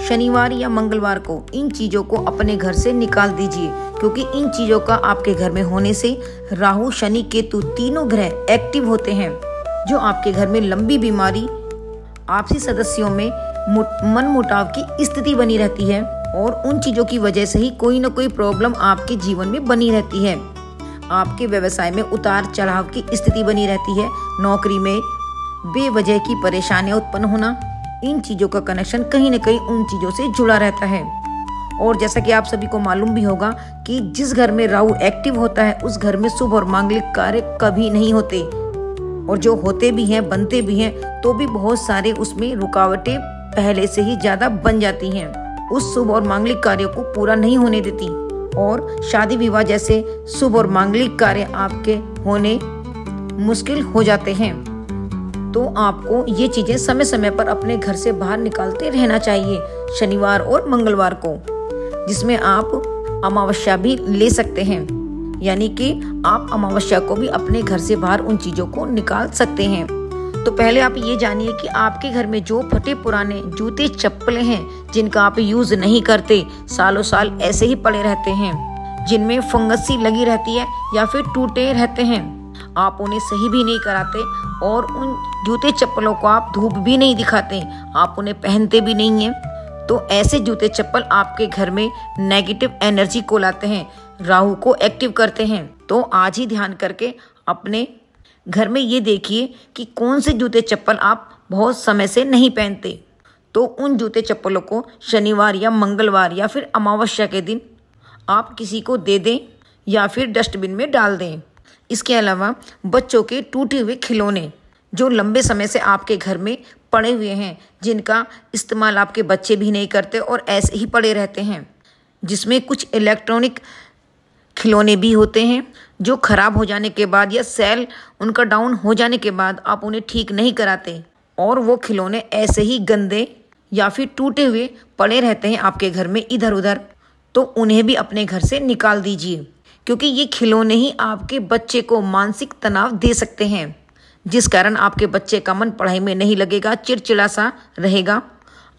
शनिवार या मंगलवार को इन चीज़ों को अपने घर से निकाल दीजिए, क्योंकि इन चीज़ों का आपके घर में होने से राहु, शनि, केतु तीनों ग्रह एक्टिव होते हैं, जो आपके घर में लंबी बीमारी, आपसी सदस्यों में मनमुटाव की स्थिति बनी रहती है और उन चीज़ों की वजह से ही कोई ना कोई प्रॉब्लम आपके जीवन में बनी रहती है। आपके व्यवसाय में उतार चढ़ाव की स्थिति बनी रहती है, नौकरी में बेवजह की परेशानियां उत्पन्न होना, इन चीज़ों का कनेक्शन कहीं ना कहीं उन चीज़ों से जुड़ा रहता है। और जैसा कि आप सभी को मालूम भी होगा कि जिस घर में राहु एक्टिव होता है उस घर में शुभ और मांगलिक कार्य कभी नहीं होते, और जो होते भी हैं, बनते भी हैं, तो भी बहुत सारे उसमें रुकावटें पहले से ही ज़्यादा बन जाती हैं, उस शुभ और मांगलिक कार्यों को पूरा नहीं होने देती, और शादी विवाह जैसे शुभ और मांगलिक कार्य आपके होने मुश्किल हो जाते हैं। तो आपको ये चीज़ें समय समय पर अपने घर से बाहर निकालते रहना चाहिए, शनिवार और मंगलवार को, जिसमें आप अमावस्या भी ले सकते हैं, यानी कि आप अमावस्या को भी अपने घर से बाहर उन चीज़ों को निकाल सकते हैं। तो पहले आप ये जानिए कि आपके घर में जो फटे पुराने जूते चप्पलें हैं, जिनका आप यूज़ नहीं करते, सालों साल ऐसे ही पड़े रहते हैं, जिनमें फंगस सी लगी रहती है या फिर टूटे रहते हैं, आप उन्हें सही भी नहीं कराते और उन जूते चप्पलों को आप धूप भी नहीं दिखाते, आप उन्हें पहनते भी नहीं हैं, तो ऐसे जूते चप्पल आपके घर में नेगेटिव एनर्जी को लाते हैं, राहु को एक्टिव करते हैं। तो आज ही ध्यान करके अपने घर में ये देखिए कि कौन से जूते चप्पल आप बहुत समय से नहीं पहनते, तो उन जूते चप्पलों को शनिवार या मंगलवार या फिर अमावस्या के दिन आप किसी को दे दें या फिर डस्टबिन में डाल दें। इसके अलावा बच्चों के टूटे हुए खिलौने जो लंबे समय से आपके घर में पड़े हुए हैं, जिनका इस्तेमाल आपके बच्चे भी नहीं करते और ऐसे ही पड़े रहते हैं, जिसमें कुछ इलेक्ट्रॉनिक खिलौने भी होते हैं जो खराब हो जाने के बाद या सेल उनका डाउन हो जाने के बाद आप उन्हें ठीक नहीं कराते और वो खिलौने ऐसे ही गंदे या फिर टूटे हुए पड़े रहते हैं आपके घर में इधर उधर, तो उन्हें भी अपने घर से निकाल दीजिए, क्योंकि ये खिलौने ही आपके बच्चे को मानसिक तनाव दे सकते हैं, जिस कारण आपके बच्चे का मन पढ़ाई में नहीं लगेगा, चिड़चिड़ा सा रहेगा,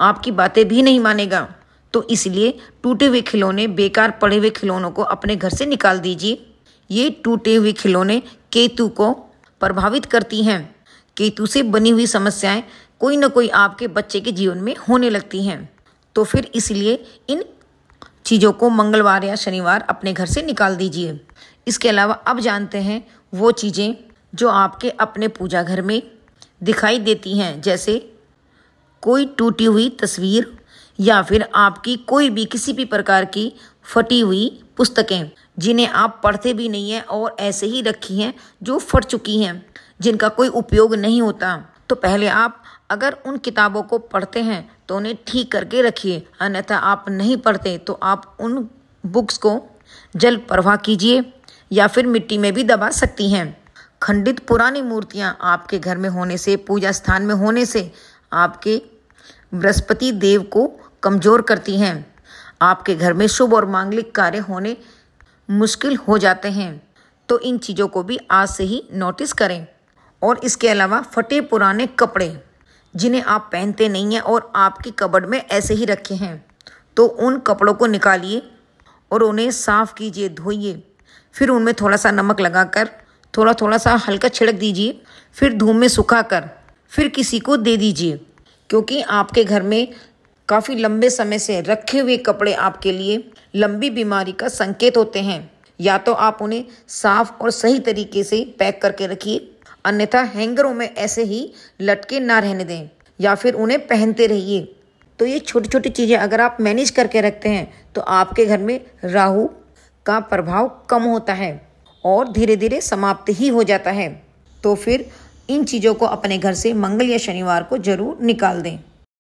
आपकी बातें भी नहीं मानेगा। तो इसलिए टूटे हुए खिलौने, बेकार पड़े हुए खिलौनों को अपने घर से निकाल दीजिए। ये टूटे हुए खिलौने केतु को प्रभावित करती हैं, केतु से बनी हुई समस्याएं कोई ना कोई आपके बच्चे के जीवन में होने लगती हैं। तो फिर इसलिए इन चीज़ों को मंगलवार या शनिवार अपने घर से निकाल दीजिए। इसके अलावा अब जानते हैं वो चीज़ें जो आपके अपने पूजा घर में दिखाई देती हैं, जैसे कोई टूटी हुई तस्वीर या फिर आपकी कोई भी किसी भी प्रकार की फटी हुई पुस्तकें जिन्हें आप पढ़ते भी नहीं हैं और ऐसे ही रखी हैं, जो फट चुकी हैं, जिनका कोई उपयोग नहीं होता। तो पहले आप अगर उन किताबों को पढ़ते हैं तो उन्हें ठीक करके रखिए, अन्यथा आप नहीं पढ़ते तो आप उन बुक्स को जल प्रवाह कीजिए या फिर मिट्टी में भी दबा सकती हैं। खंडित पुरानी मूर्तियां आपके घर में होने से, पूजा स्थान में होने से आपके बृहस्पति देव को कमज़ोर करती हैं, आपके घर में शुभ और मांगलिक कार्य होने मुश्किल हो जाते हैं। तो इन चीज़ों को भी आज से ही नोटिस करें। और इसके अलावा फटे पुराने कपड़े जिन्हें आप पहनते नहीं हैं और आपकी कबर्ड में ऐसे ही रखे हैं, तो उन कपड़ों को निकालिए और उन्हें साफ़ कीजिए, धोइए, फिर उनमें थोड़ा सा नमक लगाकर थोड़ा थोड़ा सा हल्का छिड़क दीजिए, फिर धूप में सुखाकर फिर किसी को दे दीजिए, क्योंकि आपके घर में काफ़ी लंबे समय से रखे हुए कपड़े आपके लिए लंबी बीमारी का संकेत होते हैं। या तो आप उन्हें साफ और सही तरीके से पैक करके रखिए, अन्यथा हैंगरों में ऐसे ही लटके ना रहने दें, या फिर उन्हें पहनते रहिए। तो ये छोटी छोटी चीज़ें अगर आप मैनेज करके रखते हैं तो आपके घर में राहु का प्रभाव कम होता है और धीरे धीरे समाप्त ही हो जाता है। तो फिर इन चीज़ों को अपने घर से मंगल या शनिवार को जरूर निकाल दें।